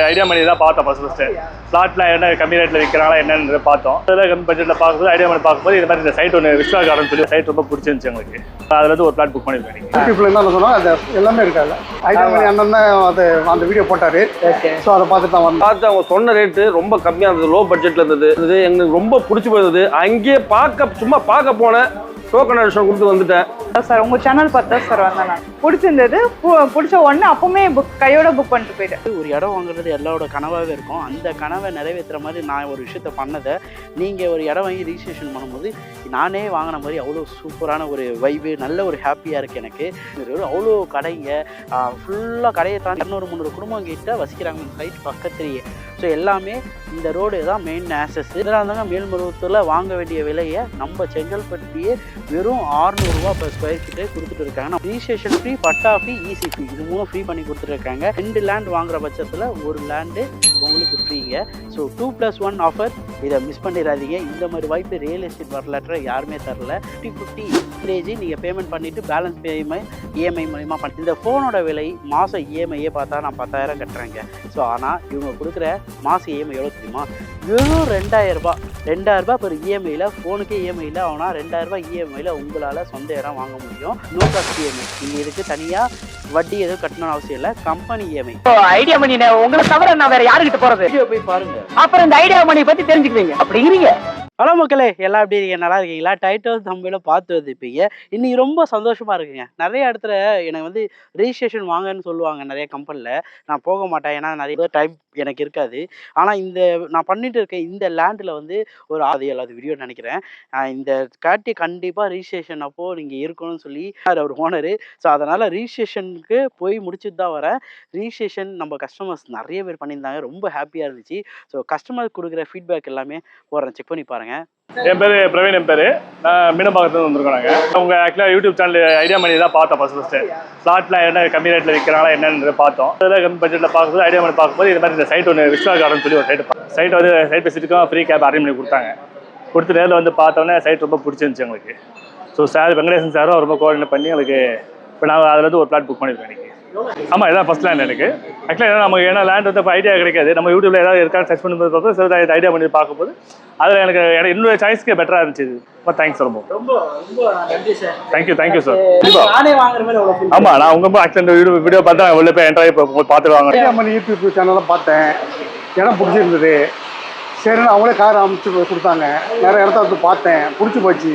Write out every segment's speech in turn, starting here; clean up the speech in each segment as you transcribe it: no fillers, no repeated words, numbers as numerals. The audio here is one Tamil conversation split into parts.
ஐடியா மணி தான் பார்த்தோம் ஃபர்ஸ்ட் பிளாட்லாம் என்ன கம்மி ரேட்டில் விற்கிறாங்களா என்னன்னு பார்த்தோம். அதில் கம்மி பட்ஜெட்டில் பார்க்கும்போது ஐடியா மணி பார்க்கும்போது இது மாதிரி இந்த சைட் ஒன்று விஸ்வா கார்டன் சொல்லி சைட் ரொம்ப பிடிச்சிருந்துச்சு எங்களுக்கு. அதில் வந்து ஒரு பிளாட் புக் பண்ணிருக்கேன். யூடியூப்ல என்ன சொன்னால் அது எல்லாமே இருக்காது. ஐடியா மணி அண்ணன் அது அந்த வீடியோ போட்டார். ஸோ அதை பார்த்துட்டு தான் வந்தோம். பார்த்து அவங்க சொன்ன ரேட்டு ரொம்ப கம்மியாக இருந்தது, லோ பட்ஜெட்டில் இருந்தது. எங்களுக்கு ரொம்ப பிடிச்சி போயிருந்தது. அங்கேயே சும்மா பார்க்க போனேன், டோக்கன் அடிஷன் கொடுத்து வந்துட்டேன். சார் உங்கள் சேனல் பார்த்தா சார் வந்தேன் நான். பிடிச்சிருந்தது, பிடிச்ச உடனே அப்பவுமே கையோட புக் பண்ணிட்டு போயிட்டேன். ஒரு இடம் வாங்குறது எல்லாரோட கனவாகவே இருக்கும். அந்த கனவை நிறைவேற்றுற மாதிரி நான் ஒரு விஷயத்த பண்ணதை நீங்கள் ஒரு இடம் வாங்கி ரிஜிஸ்ட்ரேஷன் பண்ணும்போது நானே வாங்கின மாதிரி அவ்வளோ சூப்பரான ஒரு வைபு, நல்ல ஒரு ஹாப்பியாக இருக்குது எனக்கு. அவ்வளோ கடைங்க ஃபுல்லாக கடையை தாண்டி 200-300 குடும்பம் கிட்ட வசிக்கிறாங்க இந்த சைட் பக்கத்துலேயே. ஸோ எல்லாமே இந்த ரோடு தான் மெயின் ஆக்சஸ். இதெல்லாம் இருந்தாங்க மேல்மருவத்தூரில் வாங்க வேண்டிய விலையை நம்ம செங்கல்பட்டுலேயே வெறும் 600 ரூபா per ஸ்கொயர் ஃபீட்டே கொடுத்துட்டு இருக்காங்க. ரிஜிஸ்ட்ரேஷன் ஃப்ரீ, பட்டா ஃப்ரீ, ஈசி ஃப்ரீ, இது 3 ஃப்ரீ பண்ணி கொடுத்துருக்காங்க. 2 லேண்ட் வாங்குற பட்சத்தில் ஒரு லேண்டு உங்களுக்கு ஃப்ரீங்க. ஸோ 2+1 ஆஃபர், இதை மிஸ் பண்ணிடாதீங்க. இந்த மாதிரி வாய்ப்பு ரியல் எஸ்டேட் வரலாற்றை யாருமே தரல. 50% நீங்கள் பேமெண்ட் பண்ணிவிட்டு பேலன்ஸ் இஎம்ஐ மூலிமா பண்ணி. இந்த ஃபோனோட விலை மாதம் இஎம்ஐயே பார்த்தா நான் 10,000 கட்டுறேங்க. ஸோ ஆனால் இவங்க கொடுக்குற மாதம் இஎம்ஐ எவ்வளோ தெரியுமா? வெறும் 2000 ரூபா. 2000 ரூபா per இஎம்ஐயில், ஃபோனுக்கே இஎம்ஐயில் ஆனால் 2000 ரூபா இஎம்ஐயில் உங்களால் சொந்த இடம் வாங்க முடியும். No cost EMI. நீங்கள் இதுக்கு தனியாக வட்டி எதுவும் கட்டணும்னு அவசியம் இல்லை. Company EMI. ஐடியா மணி உங்களை தவிர நான் வேற யாருக்கிட்ட போறது? வீடியோ போய் பாருங்க, அப்புறம் இந்த ஐடியா மணி பத்தி தெரிஞ்சுக்குவீங்க. அப்படிங்கிறீங்க. ஹலோ மக்களே, எல்லாம் எப்படி இருக்கீங்க? நல்லா இருக்கீங்களா? டைட்டில் தம்பியில பார்த்து வந்துப்பீங்க. இன்னைக்கு ரொம்ப சந்தோஷமா இருக்குங்க. நிறைய இடத்துல எனக்கு வந்து ரெஜிஸ்ட்ரேஷன் வாங்கன்னு சொல்லுவாங்க நிறைய கம்பெனியில். நான் போக மாட்டேன், ஏன்னா நிறைய டைம் எனக்கு இருக்காது. ஆனால் நான் பண்ணிட்டு இருக்கேன் இந்த லேண்டில் வந்து ஒரு 7 வீடியோ நினைக்கிறேன். இந்த காட்டி கண்டிப்பாக ரிஜிஸ்ட்ரேஷன் அப்போது நீங்கள் இருக்கணும்னு சொல்லி அவர் ஓனரு. ஸோ அதனால் ரிஜிஸ்ட்ரேஷனுக்கு போய் முடிச்சுட்டு தான் வரேன். ரிஜிஸ்ட்ரேஷன் நம்ம கஸ்டமர்ஸ் நிறைய பேர் பண்ணியிருந்தாங்க, ரொம்ப ஹாப்பியாக இருந்துச்சு. ஸோ கஸ்டமர் கொடுக்குற ஃபீட்பேக் எல்லாமே போடுறேன், செக் பண்ணி பாருங்கள். என் பேர் பிரவீன். என் பேர் நான் மீனம்பாக்கத்துலேருந்து வந்திருக்கோம். நாங்கள் உங்கள் ஆக்சுவலாக யூடியூப் சேனல் ஐடியா மணி தான் பார்த்தோம் ஃபர்ஸ்ட்டு பிளாட்லாம் என்ன கம்மி ரேட்டில் விற்கிறாங்களா என்னன்னு பார்த்தோம். அதில் கம்மி பட்ஜெட்டில் பார்க்கும்போது ஐடியா மணி பார்க்கும்போது இது மாதிரி இந்த சைட் ஒன்று விஸ்வா கார்டன் சொல்லி ஒரு சைட் வந்து சைட் விசிட்டுக்கும் ஃப்ரீ கேப் அரேஞ்ச் பண்ணி கொடுத்தாங்க. கொடுத்து நேரில் வந்து பார்த்தோன்னே சைட் ரொம்ப பிடிச்சிருந்துச்சு எங்களுக்கு. ஸோ சார் வெங்கடேசன் சாரும் ரொம்ப கோஆர்டினேட் பண்ணி எங்களுக்கு இப்போ நான் அதில் வந்து ஒரு பிளாட் புக் பண்ணியிருக்கேன் இன்றைக்கி. ஆமாம், இதான் ஃபஸ்ட் லேண்ட் எனக்கு. ஆக்சுவலாக நமக்கு ஏன்னா லேண்ட் வந்து இப்போ ஐடியா கிடைக்காது. நம்ம யூடியூப்ல ஏதாவது இருக்கான்னு சர்ச் பண்ணும்போது பார்ப்போம். சில ஐடியா பண்ணி பார்க்கும்போது அதில் எனக்கு என்னோட சாய்ஸ்க்கு பெட்டராக இருந்துச்சு. ரொம்ப தேங்க்ஸ். ரொம்ப நன்றி சார். Thank you sir. நானே வாங்குற மாதிரி அவ்வளோ. ஆமாம், நான் உங்கள் ஆக்சுவலாக வீடியோ பார்த்தா உள்ள போய் என்ட்ராகி பார்த்துட்டு வாங்க. ஐடியா மணி யூடியூப் சேனலில் பார்த்தேன், இடம் பிடிச்சிருந்தது. சரின்னு அவங்களே கார் அமைச்சு கொடுத்தாங்க. நிறைய இடத்த வந்து பார்த்தேன், பிடிச்சி போச்சு.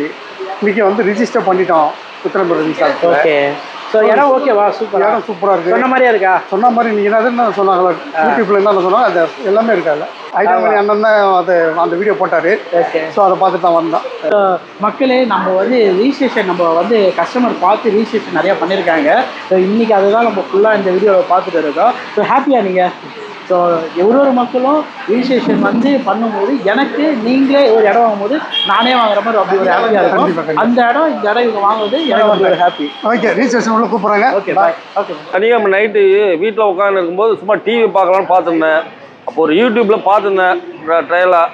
இன்றைக்கி வந்து ரிஜிஸ்டர் பண்ணிட்டோம் உத்தரம்பேரூர் ரிசார்ட். ஓகே. ஸோ இடம் ஓகேவா? சூப்பர். இடம் சூப்பராக இருக்குது. சொன்ன மாதிரியா இருக்கா? சொன்ன மாதிரி நீங்கள் என்ன சொன்னாங்களா யூடியூப்ல என்ன சொன்னாங்க அது எல்லாமே இருக்காது. ஐடியா மணி அண்ணன் தான் அது அந்த வீடியோ போட்டார். ஓகே. ஸோ அதை பார்த்துட்டு தான் வந்தோம். மக்களே, நம்ம வந்து ரிஜிஸ்ட்ரேஷன் நம்ம வந்து கஸ்டமர் பார்த்து ரிஜிஸ்ட்ரேஷன் நிறையா பண்ணியிருக்காங்க. ஸோ இன்றைக்கி அதுதான் நம்ம ஃபுல்லாக இந்த வீடியோவை பார்த்துட்டு இருக்கோம். ஸோ ஹாப்பியாக நீங்கள். ஸோ ஒரு மக்களும் ரிஜிஸ்ட்ரேஷன் வந்து பண்ணும்போது எனக்கு நீங்களே ஒரு இடம் வாங்கும்போது நானே வாங்குற மாதிரி அப்படி ஒரு ஹாப்பியாக இருக்கும். அந்த இடம் இந்த இடம் இவங்க வாங்குவது எனக்கு வந்து ஒரு ஹாப்பி. ஓகே, ரிஜிஸ்ட்ரேஷன் உள்ள கூப்பிட்றாங்க. ஓகே, பாய். ஓகே. தனியாக நைட்டு வீட்டில் உட்காந்து இருக்கும்போது சும்மா டிவி பார்க்கலான்னு பார்த்துருந்தேன். அப்போ ஒரு யூடியூப்பில் பார்த்துருந்தேன் ட்ரையலாக.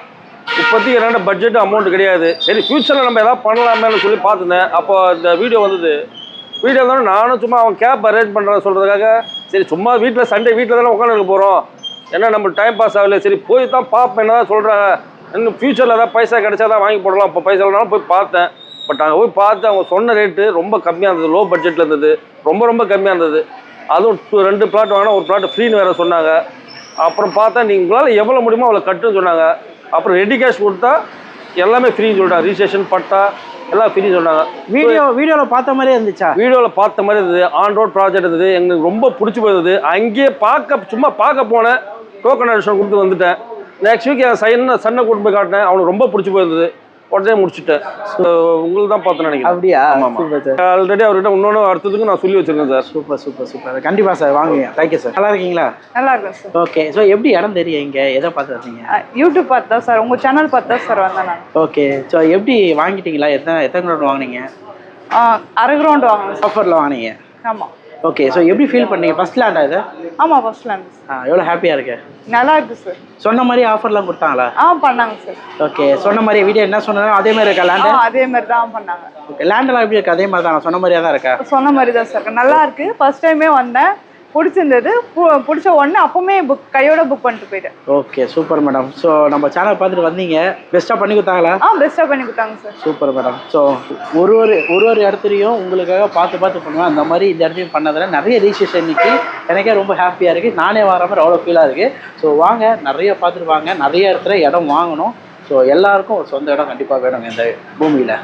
இப்போதைக்கு என்னென்ன பட்ஜெட் அமௌண்ட் கிடையாது. சரி, ஃப்யூச்சரில் நம்ம எதாவது பண்ணலாமேன்னு சொல்லி பார்த்துருந்தேன். அப்போ இந்த வீடியோ வந்தது. வீடியோ இருந்தாலும் நானும் சும்மா அவன் கேப் அரேஞ்ச் பண்ணுறேன் சொல்கிறதுக்காக சரி சும்மா வீட்டில் சண்டே வீட்டில் தானே உட்காந்து இருக்க போகிறோம், ஏன்னா நம்ம டைம் பாஸ் ஆகல, சரி போய் தான் பார்ப்பேன் என்ன தான் சொல்கிறாங்க. இன்னும் ஃப்யூச்சரில் ஏதாவது பைசா கிடைச்சா தான் வாங்கி போடலாம். இப்போ பைசா இல்லைனாலும் போய் பார்த்தேன். பட் அங்கே போய் பார்த்து அவங்க சொன்ன ரேட்டு ரொம்ப கம்மியாக இருந்தது, லோ பட்ஜெட்டில் இருந்தது, ரொம்ப கம்மியாக இருந்தது. அதுவும் 2 பிளாட் வாங்கினா ஒரு பிளாட் ஃப்ரீன்னு வேறு சொன்னாங்க. அப்புறம் பார்த்தா நீங்கள் உங்களால் எவ்வளோ முடியுமோ அவ்வளோ கட்டுன்னு சொன்னாங்க. அப்புறம் ரெடி கேஷ் கொடுத்தா எல்லாமே ஃப்ரீன்னு சொல்லிட்டாங்க. ரிஜிஸ்ட்ரேஷன், பட்டா எல்லாம் ஃப்ரீ சொன்னாங்க. வீடியோவில் பார்த்த மாதிரியே இருந்துச்சா? வீடியோவில் பார்த்த மாதிரி இருந்தது. ஆன் ரோட் ப்ராஜெக்ட் இருந்தது. எங்களுக்கு ரொம்ப பிடிச்சி போயிருந்தது. அங்கேயே சும்மா பார்க்க போனேன், டோக்கன் அடிஷன் கொடுத்து வந்துட்டேன். நெக்ஸ்ட் வீக் என் சன்னை கூட்டு போய் காட்டினேன். அவனுக்கு ரொம்ப பிடிச்சி போயிருந்தது. உடனே முடிச்சுட்டேன். உங்களுக்கு தான் பார்த்தேன் நினைக்கிறேன். அப்படியா? ஆல்ரெடி அவர்கிட்ட இன்னொன்று அடுத்ததுக்கு நான் சொல்லி வச்சிருக்கேன் சார். சூப்பர். கண்டிப்பாக சார் வாங்குங்க. Thank you sir. நல்லா இருக்கீங்களா? நல்லா இருக்கேன் சார். ஓகே. ஸோ எப்படி இடம் தெரியும் இங்கே? எதை பார்த்து வந்தீங்க? யூடியூப் பார்த்தா சார், உங்கள் சேனல் பார்த்தா சார் வந்தேன் நான். ஓகே. ஸோ எப்படி வாங்கிட்டீங்களா? எத்தனை கிரவுண்ட் வாங்கினீங்க? அரை கிரவுண்ட் வாங்கினேன். ஆஃபரில் வாங்கினீங்க? ஆமாம். ஓகே. ஸோ எப்படி ஃபீல் பண்ணீங்க? ஃபர்ஸ்ட் லேண்டா இது? ஆமாம், ஃபர்ஸ்ட் லேண்ட். எவ்வளோ ஹாப்பியாக இருக்கு? நல்லா இருக்கு சார். சொன்ன மாதிரி ஆஃபர்லாம் கொடுத்தாங்களா? பண்ணாங்க சார். ஓகே. சொன்ன மாதிரி வீடியோ என்ன சொன்னாலும் அதே மாதிரி இருக்கா லேண்டு? அதே மாதிரி தான் பண்ணாங்க. ஓகே. லேண்டெல்லாம் எப்படி இருக்கு? அதே மாதிரி தான் சொன்ன மாதிரியா தான் இருக்கா? சொன்ன மாதிரி தான் சார் இருக்கு. நல்லா இருக்கு. ஃபர்ஸ்ட் டைமே வந்தேன், பிடிச்சிருந்தது பிடிச்ச உடனே அப்பவுமே கையோட புக் பண்ணிட்டு போயிட்டேன். Okay super madam. ஸோ நம்ம சேனல் பார்த்துட்டு வந்தீங்க, பெஸ்ட்டாக பண்ணி கொடுத்தாங்களா? பெஸ்ட்டாக பண்ணி கொடுத்தாங்க சார். Super madam. ஸோ ஒரு ஒரு இடத்துலையும் உங்களுக்காக பார்த்து பண்ணுவேன். அந்த மாதிரி இந்த இடத்தையும் பண்ணதில் நிறைய ரிஜிஸ்ட்ரேஷன் இன்னைக்கு எனக்கே ரொம்ப ஹாப்பியாக இருக்குது. நானே வர மாதிரி அவ்வளோ ஃபீலாக இருக்குது. ஸோ வாங்க, நிறைய பார்த்துட்டு வாங்க. நிறைய இடத்துல இடம் வாங்கணும். ஸோ எல்லாருக்கும் ஒரு சொந்த இடம் கண்டிப்பாக வேணுங்க இந்த பூமியில்.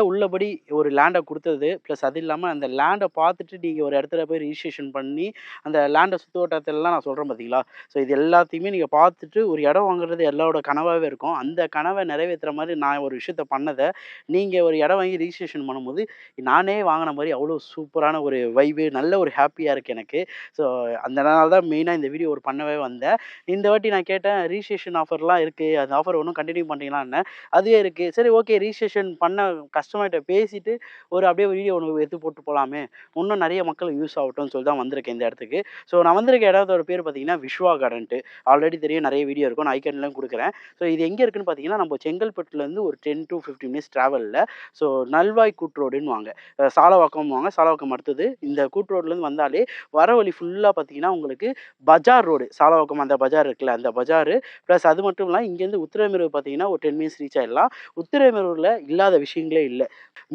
உள்ளபடி ஒரு லேண்டை கொடுத்தது, ப்ளஸ் அது இல்லாமல் அந்த லேண்டை பார்த்துட்டு நீங்கள் ஒரு இடத்துல போய் ரிஜிஸ்ட்ரேஷன் பண்ணி அந்த லேண்டை சுற்று வட்டாரத்திலலாம் நான் சொல்கிறேன் பார்த்தீங்களா. ஸோ இது எல்லாத்தையுமே நீங்கள் பார்த்துட்டு ஒரு இடம் வாங்குறது எல்லாரோட கனவாகவே இருக்கும். அந்த கனவை நிறைவேற்றுற மாதிரி நான் ஒரு விஷயத்த பண்ணதை நீங்கள் ஒரு இடம் வாங்கி ரிஜிஸ்ட்ரேஷன் பண்ணும்போது நானே வாங்கின மாதிரி அவ்வளோ சூப்பரான ஒரு வைபு, நல்ல ஒரு ஹாப்பியாக இருக்குது எனக்கு. ஸோ அதனால தான் மெயினாக இந்த வீடியோ பண்ணவே வந்தேன். இந்த வாட்டி நான் கேட்டேன், ரிஜிஸ்ட்ரேஷன் ஆஃபர்லாம் இருக்குது, அந்த ஆஃபர் ஒன்றும் கண்டினியூ பண்ணுறீங்களான்னு. அதுவே இருக்குது. சரி ஓகே, ரிஜிஸ்ட்ரேஷன் பண்ண கஸ்டமர்கிட்ட பேசிட்டு அப்படியே வீடியோ ஒன்று எடுத்து போட்டு போகலாமே, இன்னும் நிறைய மக்களுக்கு யூஸ் ஆகட்டும்னு சொல்லி தான் வந்திருக்கேன் இந்த இடத்துக்கு. ஸோ நான் வந்திருக்க இடத்தோட பேர் பார்த்தீங்கன்னா விஸ்வா கார்டன்ட்டு. ஆல்ரெடி தெரியும், நிறைய வீடியோ இருக்கும், நான் ஐக்கன்லாம் கொடுக்குறேன். ஸோ இது எங்கே இருக்குன்னு பார்த்தீங்கன்னா நம்ம செங்கல்பட்டுலேருந்து ஒரு 10 to 15 மினிட்ஸ் ட்ராவலில். ஸோ நல்வாய் கூட்ரோடுன்னு வாங்க, சாலவாக்கம் வாங்க, சாலவாக்கம் அடுத்தது இந்த கூட்ரோட்லேருந்து வந்தாலே வர வழி ஃபுல்லாக பார்த்தீங்கன்னா உங்களுக்கு பஜார் ரோடு, சாலவாக்கம் அந்த பஜார் இருக்குல்ல அந்த பஜாரு, ப்ளஸ் அது மட்டும் இல்லாமல் இங்கேருந்து உத்திரமேரூர் பார்த்தீங்கன்னா ஒரு 10 மினிட்ஸ் ரீச் ஆகிடலாம். உத்திரமேரூரில் இல்லாத விஷயங்களே இல்லை.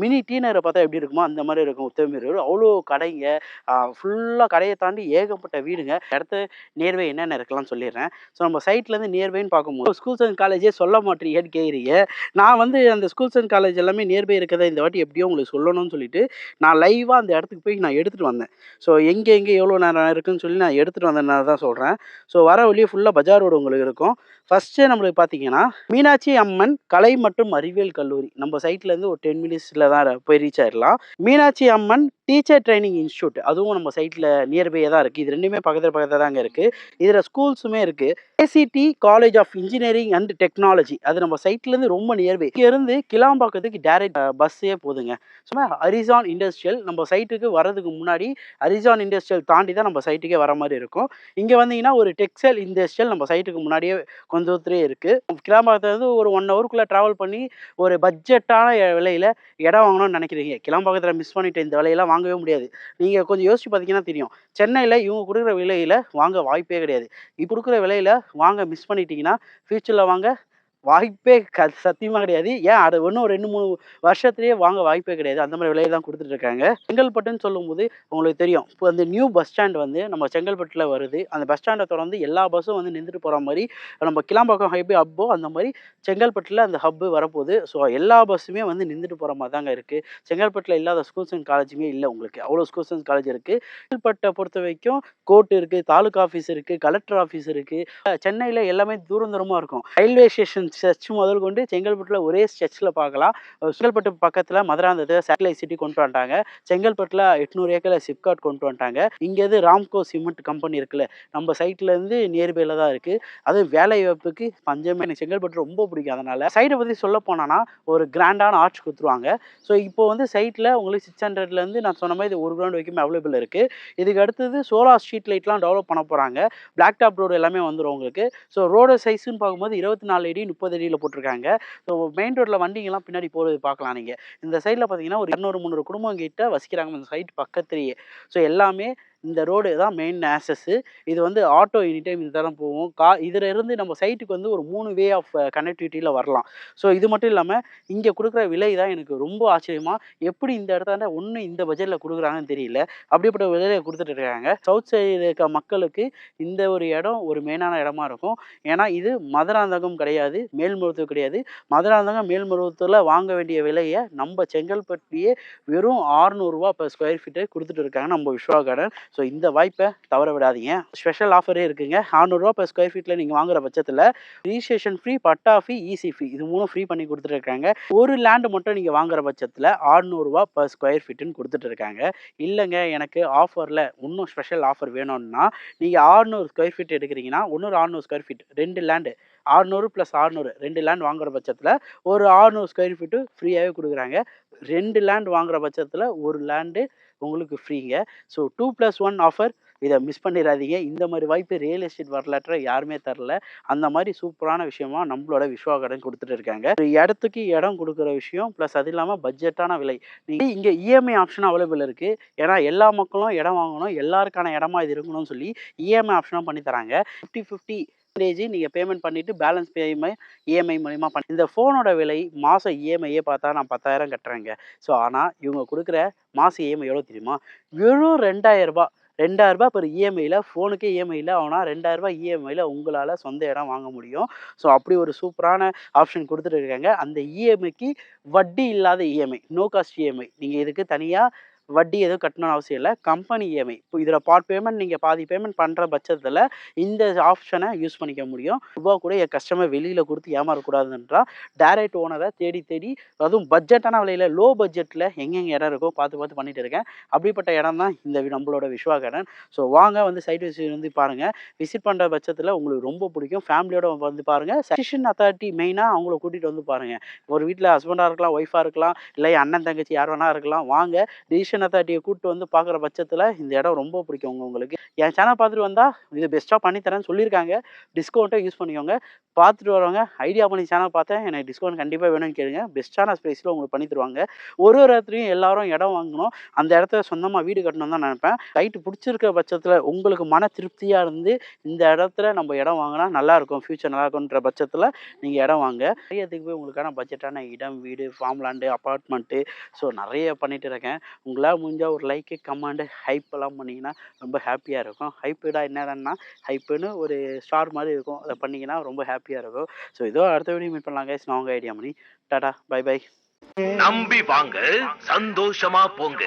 மினி டீ நகரை பார்த்தா எப்படி இருக்குமோ அந்த மாதிரி இருக்கும் உத்திரமேரூர். அவ்வளோ கடைங்க, ஃபுல்லாக கடையை தாண்டி ஏகப்பட்ட வீடுங்க. இடத்த நியர்பை என்னென்ன இருக்கலாம்னு சொல்லிடுறேன். ஸோ நம்ம சைட்லேருந்து நியர்பைன்னு பார்க்கும்போது ஸ்கூல்ஸ் அண்ட் காலேஜே சொல்ல மாட்டேங்கன்னு கேட்குறீங்க. நான் அந்த ஸ்கூல்ஸ் அண்ட் காலேஜ் எல்லாமே நியர்பை இருக்கிறத இந்த வாட்டி எப்படியோ உங்களுக்கு சொல்லணும்னு சொல்லிட்டு நான் லைவாக அந்த இடத்துக்கு போய் நான் எடுத்துகிட்டு வந்தேன். ஸோ எங்கே எவ்வளோ நேரம் இருக்குன்னு சொல்லி நான் எடுத்துகிட்டு வந்தேன்னு தான் சொல்கிறேன். ஸோ வர வழியே ஃபுல்லாக பஜார் ரோடு உங்களுக்கு இருக்கும். ஃபஸ்ட்டு நம்மளுக்கு பார்த்தீங்கன்னா மீனாட்சி அம்மன் கலை மற்றும் அறிவியல் கல்லூரி நம்ம சைட்லேருந்து ஒரு 10 மினிட்ஸில் தான் போய் ரீச் ஆகிடலாம். Meenakshi Amman teacher training institute அதுவும் நம்ம சைட்டில் நியர்பையே தான் இருக்குது. இது ரெண்டுமே பக்கத்தில் தாங்க இருக்குது. இதில் ஸ்கூல்ஸுமே இருக்குது. ACT college of engineering and technology அது நம்ம சைட்லேருந்து ரொம்ப நியர்பை. இங்கேருந்து கிளாம்பாக்கத்துக்கு டேரெக்ட் பஸ்ஸே போதுங்க. சும்மா ஹரிசான் இண்டஸ்ட்ரியல் நம்ம சைட்டுக்கு வரதுக்கு முன்னாடி ஹரிசான் இண்டஸ்ட்ரியல் தாண்டி தான் நம்ம சைட்டுக்கே வர மாதிரி இருக்கும். இங்கே வந்தீங்கன்னா ஒரு டெக்ஸ்டைல் இண்டஸ்ட்ரியல் நம்ம சைட்டுக்கு முன்னாடியே கொஞ்சம் தூரத்துலேயே இருக்குது. கிளாம்பாக்கத்துலேருந்து ஒரு 1 ஹவருக்குள்ளே ட்ராவல் பண்ணி ஒரு பட்ஜெட்டான விலையில் இடம் வாங்கணும்னு நினைக்கிறீங்க. கிளாம்பாக்கத்தில் மிஸ் பண்ணிட்டு இந்த விலையெல்லாம் வாங்கவே முடியாது. நீங்கள் கொஞ்சம் யோசிச்சு பார்த்தீங்கன்னா தெரியும். சென்னையில் இவங்க கொடுக்குற விலையில் வாங்க வாய்ப்பே கிடையாது. இப்போ கொடுக்குற விலையில் வாங்க மிஸ் பண்ணிட்டீங்கன்னா ஃப்யூச்சரில் வாங்க வாய்ப்பே சத்தியமாக கிடையாது. ஏன் அது இன்னும் 2-3 வருஷத்துலேயே வாங்க வாய்ப்பே கிடையாது. அந்த மாதிரி விலையை தான் கொடுத்துட்ருக்காங்க. செங்கல்பட்டுன்னு சொல்லும்போது உங்களுக்கு தெரியும், இப்போ அந்த நியூ பஸ் ஸ்டாண்ட் நம்ம செங்கல்பட்டில் வருது. அந்த பஸ் ஸ்டாண்டை தொடர்ந்து எல்லா பஸ்ஸும் நின்றுட்டு போகிற மாதிரி நம்ம கிளாம்பாக்கம் ஹைவே ஹப்போ அந்த மாதிரி செங்கல்பட்டில் அந்த ஹப்பு வரப்போகுது. ஸோ எல்லா பஸ்ஸுமே நின்றுட்டு போகிற மாதிரி தாங்க இருக்குது. செங்கல்பட்டில் இல்லாத ஸ்கூல்ஸ் அண்ட் காலேஜுமே இல்லை உங்களுக்கு. அவ்வளோ ஸ்கூல்ஸ் அண்ட் காலேஜ் இருக்குது. செங்கல்பட்டை பொறுத்த வரைக்கும் கோர்ட் இருக்குது, தாலுகா ஆஃபீஸ் இருக்குது, கலெக்டர் ஆஃபீஸ் இருக்குது. சென்னையில் எல்லாமே தூரமாக இருக்கும். ரயில்வே ஸ்டேஷன் ஸ்ட்ரெச் முதல் கொண்டு செங்கல்பட்டில் ஒரே ஸ்ட்ரெச்சில் பார்க்கலாம். செங்கல்பட்டு பக்கத்தில் மதுராந்தகத்தை சேட்டலைட் சிட்டி கொண்டு வந்துட்டாங்க. செங்கல்பட்டில் 800 ஏக்கரில் சிப்காட் கொண்டு வந்துட்டாங்க. இங்கேருந்து ராம்கோ சிமெண்ட் கம்பெனி இருக்குல்ல நம்ம சைட்லேருந்து நியர்பையில் தான் இருக்குது. அதுவும் வேலை வாய்ப்புக்கு பஞ்சமே. எனக்கு செங்கல்பட்டு ரொம்ப பிடிக்கும். அதனால் சைட்டை பற்றி சொல்ல போனோன்னா ஒரு கிராண்டான ஆர்ச் கொடுத்துருவாங்க. ஸோ இப்போ சைட்டில் உங்களுக்கு 600லேருந்து நான் சொன்ன மாதிரி 1 கிரவுண்ட் வரைக்கும் அவைலபிள் இருக்குது. இதுக்கு அடுத்தது சோலார் ஸ்ட்ரீட் லைட்லாம் டெவலப் பண்ண போகிறாங்க. பிளாக் டாப் ரோடு எல்லாமே வந்துடும் உங்களுக்கு. ஸோ ரோடு சைஸ்ன்னு பார்க்கும்போது 24 அடி 30 அடியில் போட்டிருக்காங்க. ஸோ மெயின் ரோட்டில் வண்டிங்கெல்லாம் பின்னாடி போகிறது பார்க்கலாம். நீங்கள் இந்த சைடில் பார்த்தீங்கன்னா ஒரு 200-300 குடும்பம் கிட்ட வசிக்கிறாங்க இந்த சைட் பக்கத்துலேயே. ஸோ எல்லாமே இந்த ரோடு தான் மெயின் ஆக்சஸ்ஸு. இது ஆட்டோ எனி டைம் இந்த தரம் போகும். இதில் இருந்து நம்ம சைட்டுக்கு ஒரு 3 வே ஆஃப் கனெக்டிவிட்டியில் வரலாம். ஸோ இது மட்டும் இல்லாமல் இங்கே கொடுக்குற விலை தான் எனக்கு ரொம்ப ஆச்சரியமாக, எப்படி இந்த இடத்தாண்ட இந்த பட்ஜெட்டில் கொடுக்குறாங்கன்னு தெரியல. அப்படிப்பட்ட விலையை கொடுத்துட்டு இருக்காங்க. சவுத் சைடு இருக்க மக்களுக்கு இந்த ஒரு இடம் ஒரு மெயினான இடமா இருக்கும். ஏன்னா இது மதுராந்தகம் கிடையாது, மேல்மருவத்தூர் கிடையாது. மதுராந்தகம் மேல்மருவத்தூரில் வாங்க வேண்டிய விலையை நம்ம செங்கல்பட்டுலேயே வெறும் 600 ரூபா per ஸ்கொயர் ஃபீட்டு கொடுத்துட்டு இருக்காங்க நம்ம விஸ்வா கார்டன். ஸோ இந்த வாய்ப்பை தவற விடாதீங்க. ஸ்பெஷல் ஆஃபரே இருக்குங்க. 600 ரூபா per ஸ்கொயர் ஃபீட்டில் நீங்கள் வாங்குற பட்சத்தில் ரிஜிஸ்ட்ரேஷன் ஃப்ரீ, பட்டா ஃபீ, ஈசி ஃபீ இது 3 ஃப்ரீ பண்ணி கொடுத்துருக்காங்க. ஒரு லேண்டு மட்டும் நீங்கள் வாங்குற பட்சத்தில் 600 ரூபா per ஸ்கொயர் ஃபீட்டுன்னு கொடுத்துட்டு இருக்காங்க. இல்லைங்க எனக்கு ஆஃபரில் இன்னும் ஸ்பெஷல் ஆஃபர் வேணும்னா நீங்கள் 600 ஸ்கொயர் ஃபீட் எடுக்கிறீங்கன்னா இன்னொரு 600 ஸ்கொயர் ஃபீட் 2 லேண்டு 600 + 600 2 லேண்ட் வாங்குற பட்சத்தில் ஒரு 600 ஸ்கொயர் ஃபீட்டு ஃப்ரீயாகவே கொடுக்குறாங்க. 2 லேண்ட் வாங்குற பட்சத்தில் ஒரு லேண்டு உங்களுக்கு ஃப்ரீங்க. ஸோ 2+1 ஆஃபர் இதை மிஸ் பண்ணிடாதீங்க. இந்த மாதிரி வாய்ப்பு ரியல் எஸ்டேட் வரலாற்றை யாருமே தரல. அந்த மாதிரி சூப்பரான விஷயமா நம்மளோட விஸ்வா கார்டன் கொடுத்துட்டு இருக்காங்க. ஒரு இடத்துக்கு இடம் கொடுக்குற விஷயம் ப்ளஸ் அது இல்லாமல் பட்ஜெட்டான விலை. நீங்க இங்கே இஎம்ஐ ஆப்ஷன் அவைலபிள் இருக்கு. ஏன்னா எல்லா மக்களும் இடம் வாங்கணும், எல்லாருக்கான இடமா இது இருக்கணும்னு சொல்லி இஎம்ஐ ஆப்ஷனும் பண்ணி தராங்க. 50-50 நீங்க பேமெண்ட் பண்ணிட்டு பேலன்ஸ் இஎம்ஐ மூலியமா இந்த ஃபோனோட விலை மாசம் இஎம்ஐயே பார்த்தா நான் 10,000 கட்டுறேங்க. ஸோ ஆனால் இவங்க கொடுக்குற மாச இஎம்ஐ எவ்வளோ தெரியுமா? வெறும் ரூ. 2000 பெர் இஎம்ஐயில் ஃபோனுக்கே இஎம்ஐயில் ஆனால் ரூ. 2000 இஎம்ஐயில் உங்களால் சொந்த இடம் வாங்க முடியும். ஸோ அப்படி ஒரு சூப்பரான ஆப்ஷன் கொடுத்துட்டு இருக்காங்க. அந்த இஎம்ஐக்கு வட்டி இல்லாத இஎம்ஐ, நோ காஸ்ட் இஎம்ஐ. நீங்கள் இதுக்கு தனியாக வட்டி எதுவும் கட்டணும்னு அவசியம் இல்லை. Company EMI. இப்போ இதில் பார்ட் பேமெண்ட் நீங்கள் பாதி பேமெண்ட் பண்ணுற பட்சத்தில் இந்த ஆப்ஷனை யூஸ் பண்ணிக்க முடியும். ரூபா கூட என் கஸ்டமர் வெளியில் கொடுத்து ஏமாறக்கூடாதுன்றா டைரக்ட் ஓனரை தேடி அதுவும் பட்ஜெட்டான விலையில் லோ பட்ஜெட்டில் எங்கெங்கே இடம் இருக்கோ பார்த்து பண்ணிட்டு இருக்கேன். அப்படிப்பட்ட இடம் தான் இந்த நம்மளோட விஸ்வா கார்டன். ஸோ வாங்க வந்து சைட் விசிட் வந்து பாருங்கள். விசிட் பண்ணுற பட்சத்தில் உங்களுக்கு ரொம்ப பிடிக்கும். ஃபேமிலியோட வந்து பாருங்கள். செஷன் அத்தாரிட்டி மெயினாக அவங்கள கூட்டிகிட்டு வந்து பாருங்கள். ஒரு வீட்டில் ஹஸ்பண்டாக இருக்கலாம், ஒய்ஃபாக இருக்கலாம், இல்லை அண்ணன் தங்கச்சி யார் வேணா இருக்கலாம். வாங்க டிசிஷன் அத்தாரிட்டியை கூப்பிட்டு வந்து பார்க்குற பட்சத்தில் இந்த இடம் ரொம்ப பிடிக்கும் உங்களுக்கு. என் சேனல் பார்த்துட்டு வந்தால் இது பெஸ்ட்டாக பண்ணித்தரேன்னு சொல்லியிருக்காங்க. டிஸ்கவுண்ட்டை யூஸ் பண்ணிக்கோங்க. பார்த்துட்டு வரவங்க ஐடியா பண்ணி சேனல் பார்த்தேன், எனக்கு டிஸ்கவுண்ட் கண்டிப்பாக வேணும்னு கேளுங்க. பெஸ்ட்டான ப்ரைஸில் உங்களுக்கு பண்ணி தருவாங்க. ஒரு இடத்துலையும் எல்லாரும் இடம் வாங்கணும், அந்த இடத்துல சொந்தமாக வீடு கட்டணும் தான் நினைப்பேன். சைட்டு பிடிச்சிருக்க பட்சத்தில் உங்களுக்கு மன திருப்தியாக இருந்து இந்த இடத்துல நம்ம இடம் வாங்கினா நல்லாயிருக்கும், ஃப்யூச்சர் நல்லாயிருக்குன்ற பட்சத்தில் நீங்கள் இடம் வாங்க. நிறையத்துக்கு போய் உங்களுக்கான பட்ஜெட்டான இடம், வீடு, ஃபார்ம் லேண்டு, அப்பார்ட்மெண்ட்டு ஸோ நிறைய பண்ணிகிட்டு இருக்கேன். உங்களால் முடிஞ்சால் ஒரு லைக்கு, கமெண்டு, ஹைப் எல்லாம் பண்ணிங்கன்னா ரொம்ப ஹாப்பியாக இருக்கும். ஹைப்புடா என்னன்னா ஹைப்புன்னு ஒரு ஸ்டார் மாதிரி இருக்கும், அதை பண்ணிங்கன்னா ரொம்ப ஹாப்பியாக இருக்கும். ஸோ இதோ அடுத்த வீடியோ மீட் பண்ணலாம் கைஸ். நான் உங்கள் ஐடியா மணி. டாடா, பை பை. நம்பி வாங்க, சந்தோஷமா போங்க.